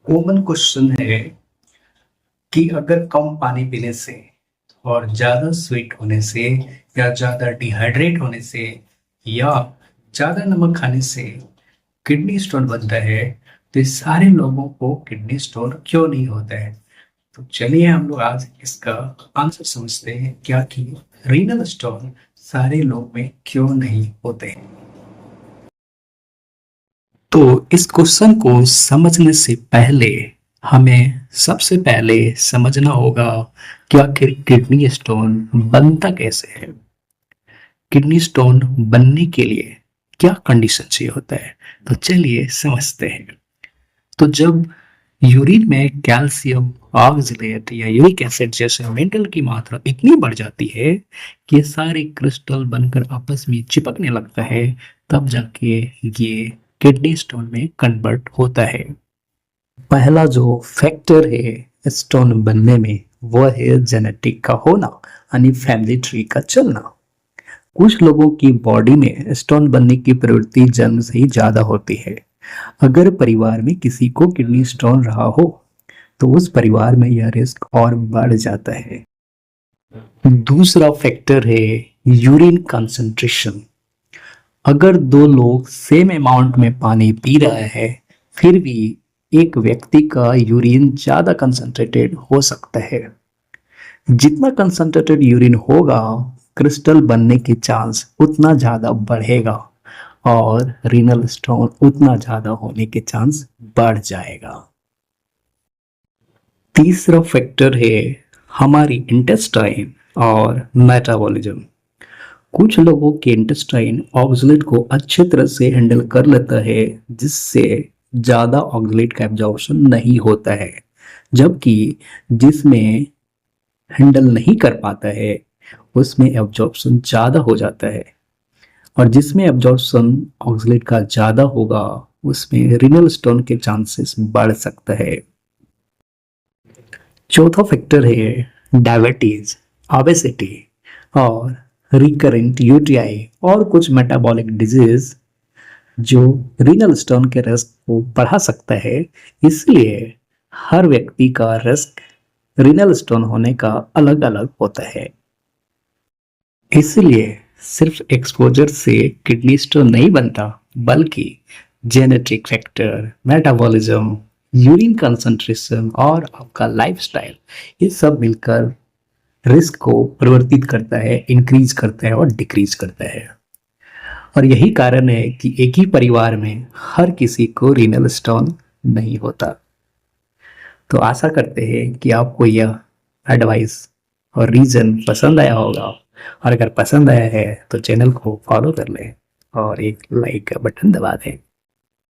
Common question है कि अगर कम पानी पीने से और ज्यादा स्वीट होने से या ज्यादा डिहाइड्रेट होने से या ज्यादा नमक खाने से किडनी स्टोन बनता है तो ये सारे लोगों को किडनी स्टोन क्यों नहीं होता है। तो चलिए हम लोग आज इसका आंसर समझते हैं क्या कि रीनल स्टोन सारे लोग में क्यों नहीं होते हैं। तो इस क्वेश्चन को समझने से पहले हमें सबसे पहले समझना होगा कि आखिर किडनी स्टोन बनता कैसे है। किडनी स्टोन बनने के लिए क्या कंडीशन चाहिए होता है, तो चलिए समझते हैं। तो जब यूरिन में कैल्शियम ऑक्सलेट या यूरिक एसिड जैसे मेटल की मात्रा इतनी बढ़ जाती है कि ये सारे क्रिस्टल बनकर आपस में चिपकने लगता है, तब जाके ये किडनी स्टोन में कन्वर्ट होता है। पहला जो फैक्टर है स्टोन बनने में वो है जेनेटिक का होना, यानी फैमिली ट्री का चलना। कुछ लोगों की बॉडी में स्टोन बनने की प्रवृत्ति जन्म से ही ज्यादा होती है। अगर परिवार में किसी को किडनी स्टोन रहा हो तो उस परिवार में यह रिस्क और बढ़ जाता है। दूसरा फैक्टर है यूरिन कंसंट्रेशन। अगर दो लोग सेम अमाउंट में पानी पी रहे हैं फिर भी एक व्यक्ति का यूरिन ज्यादा कंसंट्रेटेड हो सकता है। जितना कंसंट्रेटेड यूरिन होगा क्रिस्टल बनने की चांस उतना ज्यादा बढ़ेगा और रीनल स्टोन उतना ज्यादा होने के चांस बढ़ जाएगा। तीसरा फैक्टर है हमारी इंटेस्टाइन और मेटाबॉलिज्म। कुछ लोगों के इंटेस्टाइन ऑक्सलेट को अच्छे तरह से हैंडल कर लेता है, जिससे ज्यादा ऑक्सलेट का एब्जॉर्प्शन नहीं होता है, जबकि जिसमें हैंडल नहीं कर पाता है उसमें एब्जॉर्प्शन ज्यादा हो जाता है, और जिसमें एब्जॉर्प्शन ऑक्सलेट का ज्यादा होगा उसमें रीनल स्टोन के चांसेस बढ़ सकता है। चौथा फैक्टर है डायबिटीज, ओबेसिटी और रिकरेंट यूटीआई और कुछ मेटाबॉलिक डिजीज जो रीनल स्टोन के रिस्क को बढ़ा सकता है। इसलिए हर व्यक्ति का रिस्क रीनल स्टोन होने का अलग अलग होता है। इसलिए सिर्फ एक्सपोजर से किडनी स्टोन नहीं बनता, बल्कि genetic factor, metabolism, urine concentration और आपका लाइफस्टाइल, ये सब मिलकर रिस्क को परिवर्तित करता है, इंक्रीज करता है और डिक्रीज करता है। और यही कारण है कि एक ही परिवार में हर किसी को रीनल स्टोन नहीं होता। तो आशा करते हैं कि आपको यह एडवाइस और रीजन पसंद आया होगा, और अगर पसंद आया है तो चैनल को फॉलो कर लें और एक लाइक का बटन दबा दें।